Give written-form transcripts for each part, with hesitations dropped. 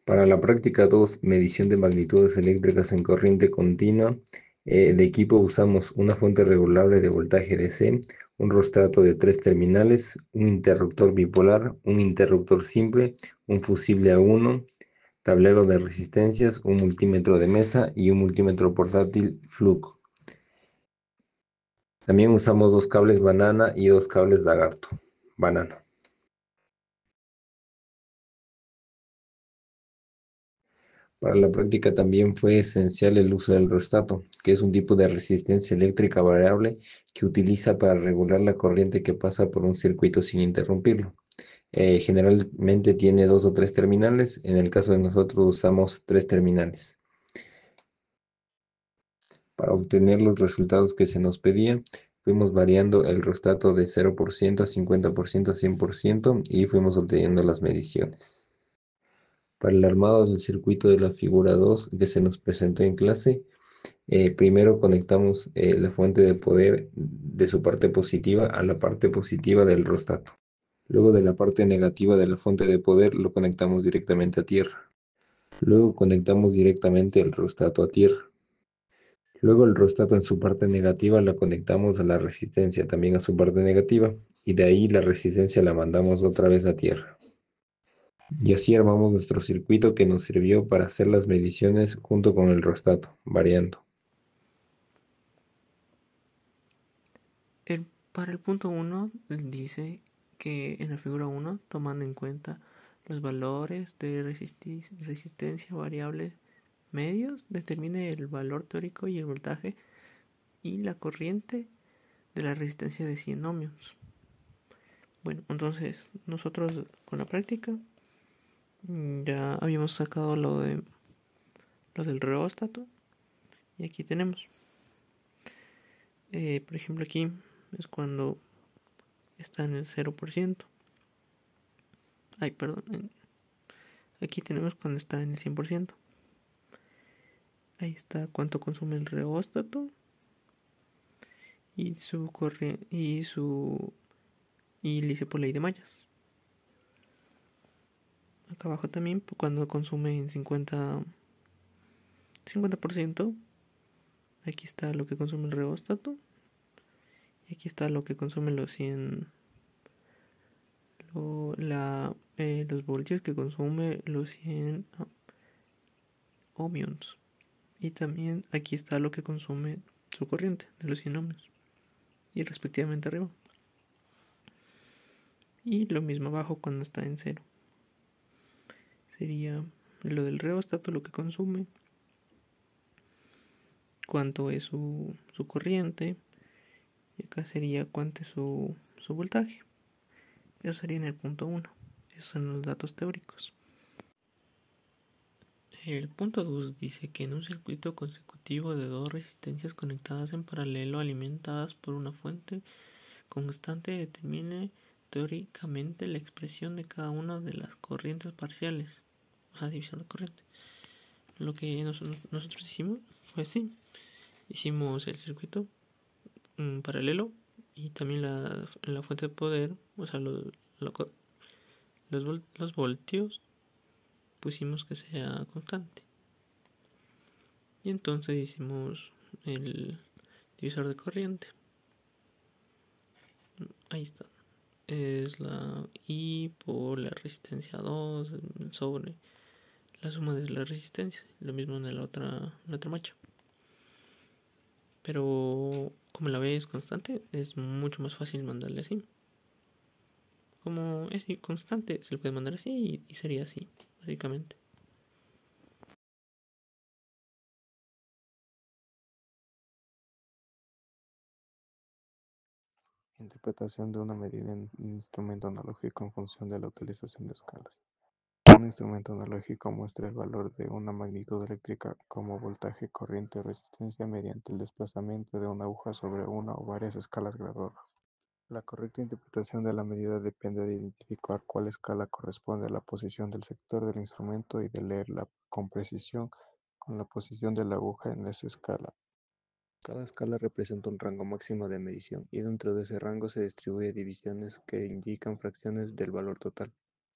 Para la práctica 2, medición de magnitudes eléctricas en corriente continua, de equipo usamos una fuente regulable de voltaje DC, un rostrato de 3 terminales, un interruptor bipolar, un interruptor simple, un fusible A1, tablero de resistencias, un multímetro de mesa y un multímetro portátil Fluke. También usamos 2 cables banana y 2 cables lagarto. Banana. Para la práctica también fue esencial el uso del reostato, que es un tipo de resistencia eléctrica variable que utiliza para regular la corriente que pasa por un circuito sin interrumpirlo. Generalmente tiene 2 o 3 terminales, en el caso de nosotros usamos 3 terminales. Para obtener los resultados que se nos pedía, fuimos variando el reostato de 0% a 50% a 100% y fuimos obteniendo las mediciones. Para el armado del circuito de la figura 2 que se nos presentó en clase, primero conectamos la fuente de poder de su parte positiva a la parte positiva del reostato. Luego de la parte negativa de la fuente de poder lo conectamos directamente a tierra. Luego conectamos directamente el reostato a tierra. Luego el reostato en su parte negativa la conectamos a la resistencia también a su parte negativa y de ahí la resistencia la mandamos otra vez a tierra. Y así armamos nuestro circuito que nos sirvió para hacer las mediciones junto con el reostato, variando. El, para el punto 1 dice que en la figura 1, tomando en cuenta los valores de resistencia variable medios, determine el valor teórico y el voltaje y la corriente de la resistencia de 100 ohmios. Bueno, entonces nosotros con la práctica ya habíamos sacado lo del reóstato y aquí tenemos, por ejemplo, aquí es cuando está en el 0%. Ay, perdón, aquí tenemos cuando está en el 100%. Ahí está cuánto consume el reóstato y su corriente y dice por ley de mallas. Acá abajo también cuando consume en 50%, aquí está lo que consume el reóstato y aquí está lo que consume los 100 los voltios que consume los 100 ohmios. Y también aquí está lo que consume su corriente de los 100 ohmios. Y respectivamente arriba. Y lo mismo abajo cuando está en cero. Sería lo del reóstato, lo que consume, cuánto es su corriente. Y acá sería cuánto es su voltaje. Eso sería en el punto 1. Esos son los datos teóricos. El punto 2 dice que en un circuito consecutivo de dos resistencias conectadas en paralelo alimentadas por una fuente constante determine teóricamente la expresión de cada una de las corrientes parciales, o sea, división de corriente. Lo que nosotros hicimos fue así. Hicimos el circuito paralelo y también la fuente de poder, o sea, los voltios, pusimos que sea constante. Y entonces hicimos el divisor de corriente. Ahí está. Es la I por la resistencia 2 sobre la suma de la resistencia. Lo mismo en la otra marcha. Pero como la B es constante, es mucho más fácil mandarle así. Como es constante, se le puede mandar así y sería así, básicamente. Interpretación de una medida en un instrumento analógico en función de la utilización de escalas. Un instrumento analógico muestra el valor de una magnitud eléctrica como voltaje, corriente o resistencia mediante el desplazamiento de una aguja sobre una o varias escalas graduadas. La correcta interpretación de la medida depende de identificar cuál escala corresponde a la posición del sector del instrumento y de leerla con precisión con la posición de la aguja en esa escala. Cada escala representa un rango máximo de medición y dentro de ese rango se distribuye divisiones que indican fracciones del valor total.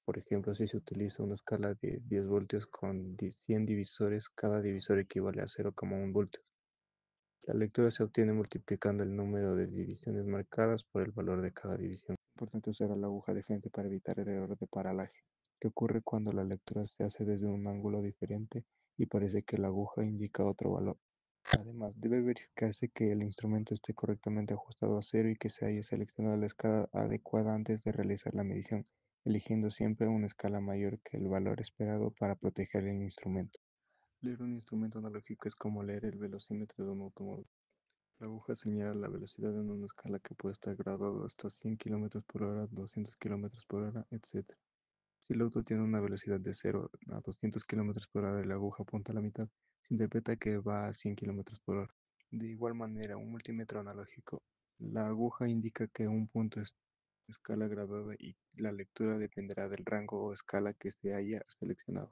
Por ejemplo, si se utiliza una escala de 10 voltios con 100 divisores, cada divisor equivale a 0,1 voltios. La lectura se obtiene multiplicando el número de divisiones marcadas por el valor de cada división. Es importante usar la aguja de frente para evitar el error de paralaje, que ocurre cuando la lectura se hace desde un ángulo diferente y parece que la aguja indica otro valor. Además, debe verificarse que el instrumento esté correctamente ajustado a cero y que se haya seleccionado la escala adecuada antes de realizar la medición, eligiendo siempre una escala mayor que el valor esperado para proteger el instrumento. Leer un instrumento analógico es como leer el velocímetro de un automóvil. La aguja señala la velocidad en una escala que puede estar graduada hasta 100 km por hora, 200 km por hora, etc. Si el auto tiene una velocidad de 0 a 200 km por hora y la aguja apunta a la mitad, se interpreta que va a 100 km por hora. De igual manera, un multímetro analógico, la aguja indica que un punto es escala graduada y la lectura dependerá del rango o escala que se haya seleccionado.